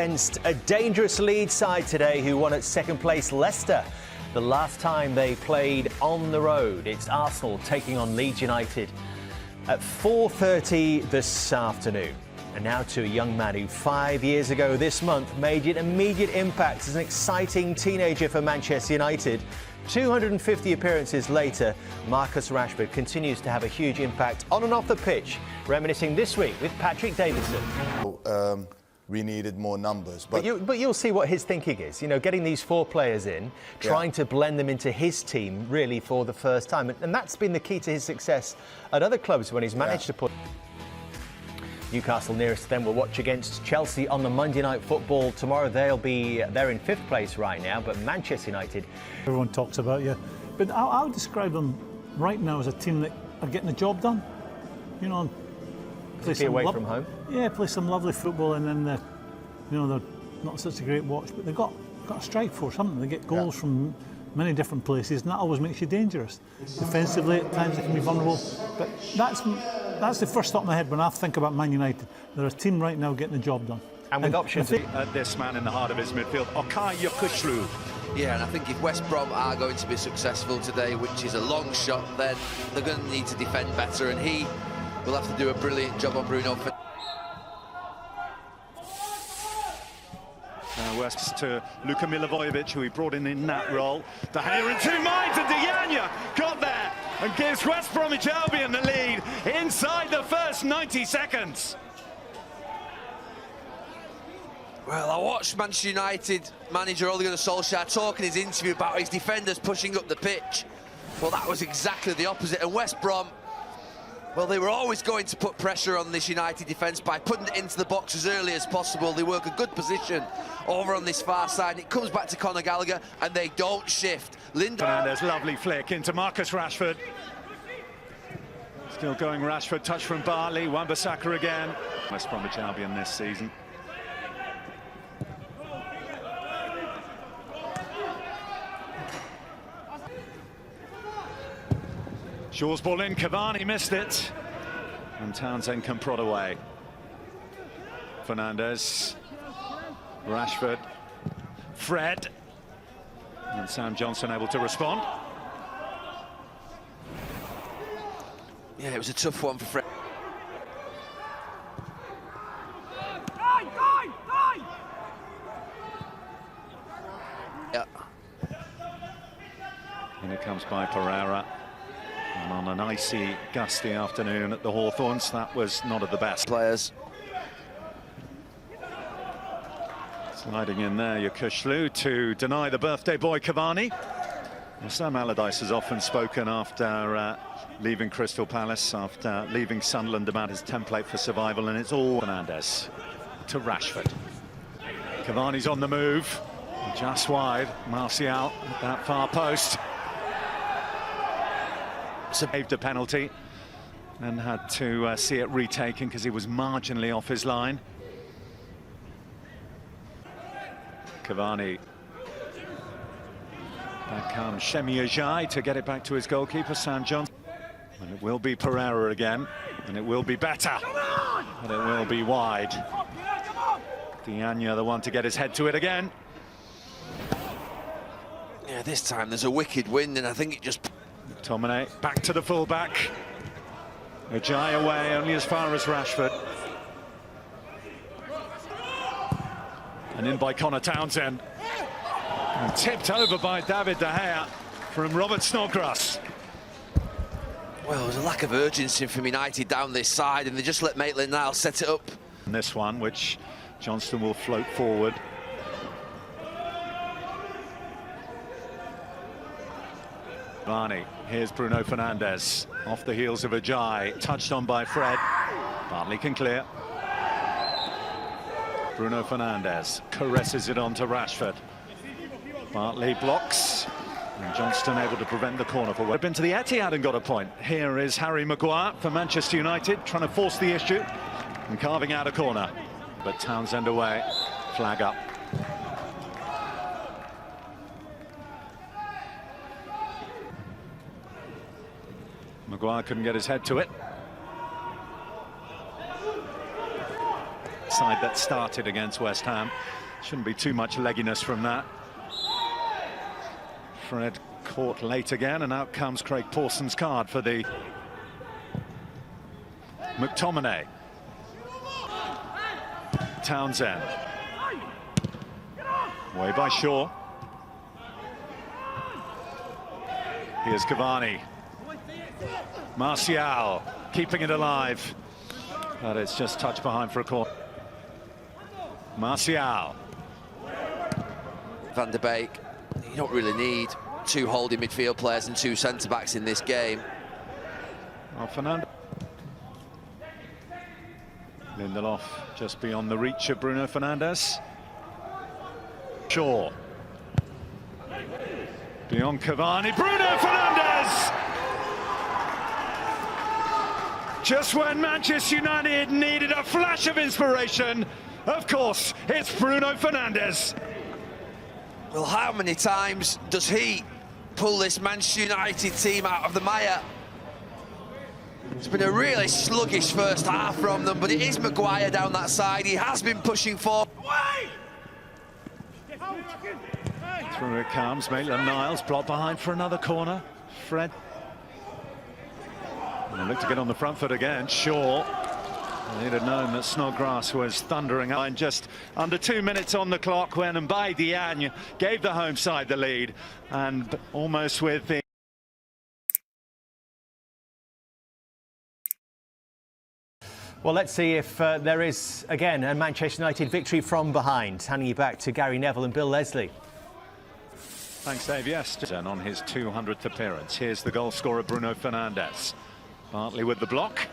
against a dangerous Leeds side today who won at second place Leicester the last time they played on the road. It's Arsenal taking on Leeds United at 4:30 this afternoon. And now to a young man who 5 years ago this month made an immediate impact as an exciting teenager for Manchester United. 250 appearances later, Marcus Rashford continues to have a huge impact on and off the pitch, reminiscing this week with Patrick Davidson. We needed more numbers. But you'll see what his thinking is. You know, getting these four players in, trying to blend them into his team really for the first time. And that's been the key to his success at other clubs when he's managed to put... Newcastle nearest to them will watch against Chelsea on the Monday Night Football tomorrow. They're in fifth place right now, but Manchester United... Everyone talks about you, but I'll describe them right now as a team that are getting the job done. You know, play away from home. Yeah, play some lovely football, and then they're not such a great watch, but they've got a strike force, haven't they? They get goals from many different places, and that always makes you dangerous. Defensively, at times they can be vulnerable, but that's the first thought in my head when I think about Man United. They're a team right now getting the job done. And with options. This man in the heart of his midfield, Okay Yokushlu. Yeah, and I think if West Brom are going to be successful today, which is a long shot, then they're going to need to defend better, and he will have to do a brilliant job on Bruno. Now West to Luka Milivojevic, who he brought in that role. De Gea in two minds, and Diana got there and gives West Bromwich Albion the lead inside the first 90 seconds. Well, I watched Manchester United manager Ole Gunnar Solskjaer talk in his interview about his defenders pushing up the pitch. Well, that was exactly the opposite. And West Brom, well, they were always going to put pressure on this United defence by putting it into the box as early as possible. They work a good position over on this far side. It comes back to Conor Gallagher, and they don't shift. Fernandez, lovely flick into Marcus Rashford. Still going Rashford, touch from Bartley, Wan-Bissaka again. West Bromwich Albion this season. Shaw's ball in, Cavani missed it, and Townsend can prod away. Fernandez, Rashford, Fred, and Sam Johnson able to respond. Yeah, it was a tough one for Fred. Yeah. And it comes by Pereira. And on an icy, gusty afternoon at the Hawthorns, that was not of the best. Players. Sliding in there, Yokushlu to deny the birthday boy Cavani. Well, Sam Allardyce has often spoken after leaving Crystal Palace, after leaving Sunderland, about his template for survival, and it's all Fernandez to Rashford. Cavani's on the move, just wide. Martial at that far post. Saved a penalty and had to see it retaken because he was marginally off his line. Cavani. Back comes Shemi Ajay to get it back to his goalkeeper, Sam Johnson. And it will be Pereira again, and it will be better, but it will be wide. Diana, the one to get his head to it again. Yeah, this time there's a wicked wind, and I think it just... McTominay back to the fullback. Ajay away only as far as Rashford. And in by Connor Townsend. And tipped over by David De Gea from Robert Snodgrass. Well, there was a lack of urgency from United down this side, and they just let Maitland-Niles set it up. And this one, which Johnston will float forward. Barney, here's Bruno Fernandes, off the heels of Ajay, touched on by Fred. Bartley can clear. Bruno Fernandes caresses it on to Rashford. Bartley blocks, and Johnston able to prevent the corner for what. Been to the Etihad and got a point. Here is Harry Maguire for Manchester United, trying to force the issue and carving out a corner. But Townsend away, flag up. Maguire couldn't get his head to it. Side that started against West Ham. Shouldn't be too much legginess from that. Fred caught late again, and out comes Craig Pawson's card for the McTominay. Townsend. Way by Shaw. Here's Cavani. Martial keeping it alive. But it's just touched behind for a corner. Martial. Van der Beek, you don't really need two holding midfield players and two centre-backs in this game. Well, Fernando. Lindelof just beyond the reach of Bruno Fernandes. Shaw. Beyond Cavani. Bruno Fernandes! Just when Manchester United needed a flash of inspiration, of course, it's Bruno Fernandes. Well, how many times does he pull this Manchester United team out of the mire? It's been a really sluggish first half from them, but it is Maguire down that side. He has been pushing forward. Through it comes, Maitland-Niles blocked behind for another corner. Fred. And they look to get on the front foot again. Shaw. They'd have known that Snodgrass was thundering on just under 2 minutes on the clock when Mbaye Diagne gave the home side the lead, and almost with the Well, let's see if there is, again, a Manchester United victory from behind. Handing you back to Gary Neville and Bill Leslie. Thanks, Dave. Yes, and on his 200th appearance, here's the goal scorer Bruno Fernandes. Bartley with the block.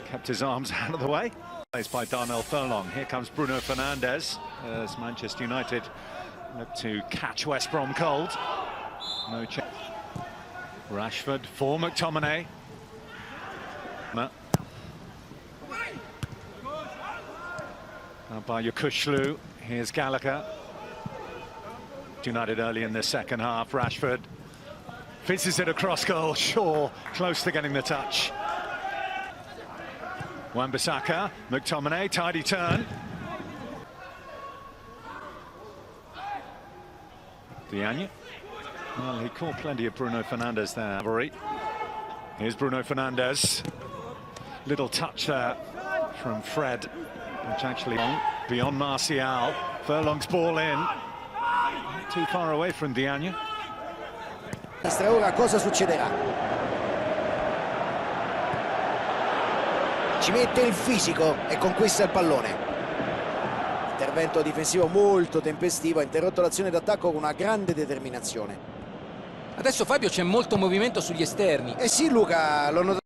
Kept his arms out of the way. Placed by Darnell Furlong. Here comes Bruno Fernandes as Manchester United look to catch West Brom cold. No chance. Rashford for McTominay. Now by Yokushlu. Here's Gallagher. United early in the second half. Rashford fizzes it across goal. Shaw close to getting the touch. Wan-Bissaka, McTominay, tidy turn. Diagne. Well, he caught plenty of Bruno Fernandes there. Here's Bruno Fernandes. Little touch there from Fred, which actually beyond Martial. Furlong's ball in. Not too far away from Diagne. Ora cosa succederà? Ci mette il fisico e conquista il pallone. Intervento difensivo molto tempestivo, ha interrotto l'azione d'attacco con una grande determinazione. Adesso Fabio c'è molto movimento sugli esterni. Eh sì Luca, l'ho notato.